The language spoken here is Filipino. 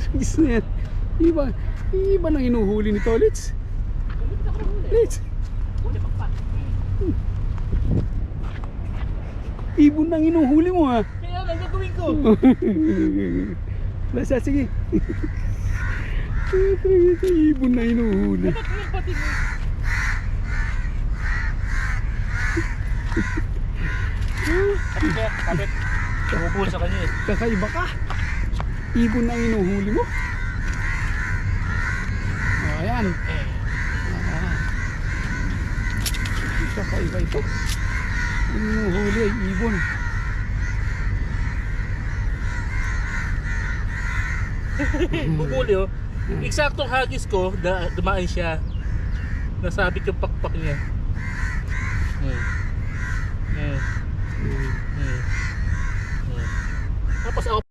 Tragis na yan. Iba nang inuhuli ni Tolits. Tolits. Ibon nang inuhuli mo ha. Kaya lang gagawin ko. Basta sige. Ibon na inuhuli. Dapat yung pati mo. Kapit. Bubul sa kanya eh. Kakaiba ka. Ibon na inuhuli mo. Oh, ayan. Kakaiba ito. Inuhuli ay ibon. Bubuli oh. Eksaktong hagis ko, dumaan siya. Nasabit yung pakpak niya. Tapos ako